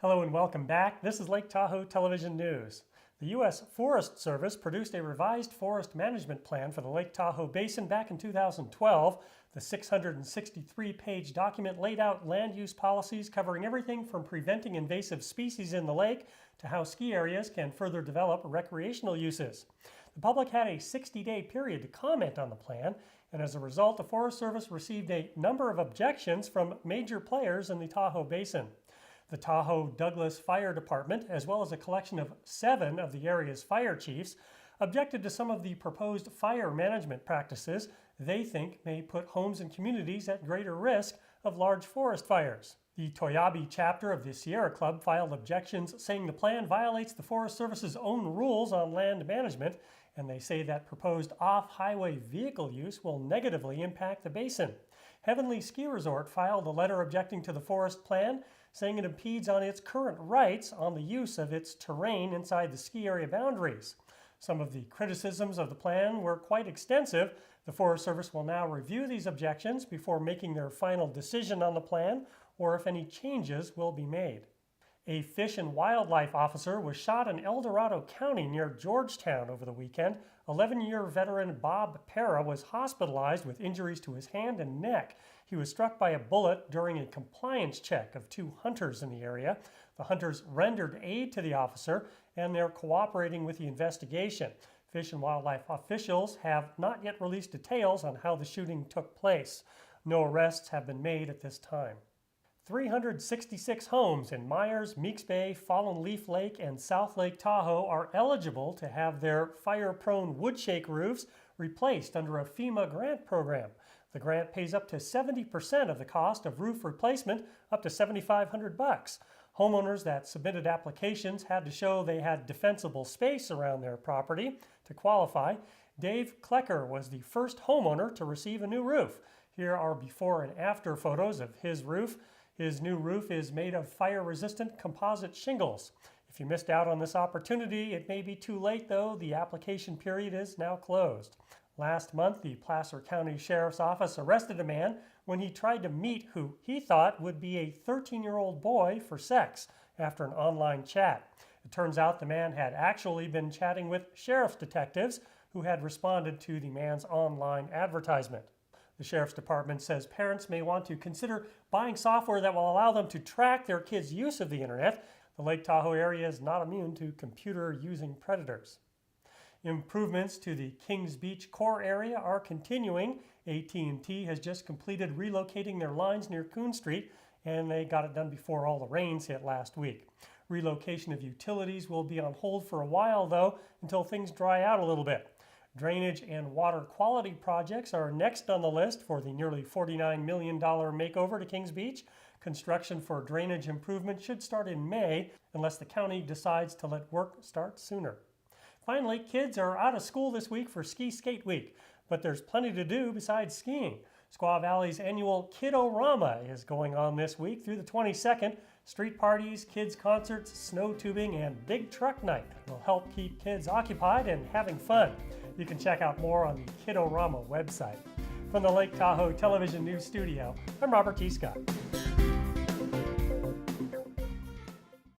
Hello and welcome back. This is Lake Tahoe Television News. The U.S. Forest Service produced a revised forest management plan for the Lake Tahoe Basin back in 2012. The 663-page document laid out land use policies covering everything from preventing invasive species in the lake to how ski areas can further develop recreational uses. The public had a 60-day period to comment on the plan, and as a result, the Forest Service received a number of objections from major players in the Tahoe Basin. The Tahoe Douglas Fire Department, as well as a collection of 7 of the area's fire chiefs, objected to some of the proposed fire management practices they think may put homes and communities at greater risk of large forest fires. The Toyabe chapter of the Sierra Club filed objections saying the plan violates the Forest Service's own rules on land management, and they say that proposed off-highway vehicle use will negatively impact the basin. Heavenly Ski Resort filed a letter objecting to the forest plan, saying it impedes on its current rights on the use of its terrain inside the ski area boundaries. Some of the criticisms of the plan were quite extensive. The Forest Service will now review these objections before making their final decision on the plan, or if any changes will be made. A fish and wildlife officer was shot in El Dorado County near Georgetown over the weekend. 11-year veteran Bob Pera was hospitalized with injuries to his hand and neck. He was struck by a bullet during a compliance check of 2 hunters in the area. The hunters rendered aid to the officer, and they're cooperating with the investigation. Fish and wildlife officials have not yet released details on how the shooting took place. No arrests have been made at this time. 366 homes in Myers, Meeks Bay, Fallen Leaf Lake, and South Lake Tahoe are eligible to have their fire-prone woodshake roofs replaced under a FEMA grant program. The grant pays up to 70% of the cost of roof replacement, up to $7,500. Homeowners that submitted applications had to show they had defensible space around their property to qualify. Dave Klecker was the first homeowner to receive a new roof. Here are before and after photos of his roof. His new roof is made of fire-resistant composite shingles. If you missed out on this opportunity, it may be too late though. The application period is now closed. Last month, the Placer County Sheriff's Office arrested a man when he tried to meet who he thought would be a 13-year-old boy for sex after an online chat. It turns out the man had actually been chatting with sheriff's detectives who had responded to the man's online advertisement. The Sheriff's Department says parents may want to consider buying software that will allow them to track their kids' use of the internet. The Lake Tahoe area is not immune to computer-using predators. Improvements to the Kings Beach core area are continuing. AT&T has just completed relocating their lines near Coon Street, and they got it done before all the rains hit last week. Relocation of utilities will be on hold for a while, though, until things dry out a little bit. Drainage and water quality projects are next on the list for the nearly $49 million makeover to Kings Beach. Construction for drainage improvement should start in May, unless the county decides to let work start sooner. Finally, kids are out of school this week for Ski Skate Week, but there's plenty to do besides skiing. Squaw Valley's annual Kid-O-Rama is going on this week through the 22nd. Street parties, kids concerts, snow tubing, and big truck night will help keep kids occupied and having fun. You can check out more on the Kid-O-Rama website. From the Lake Tahoe Television News Studio, I'm Robert T. Scott.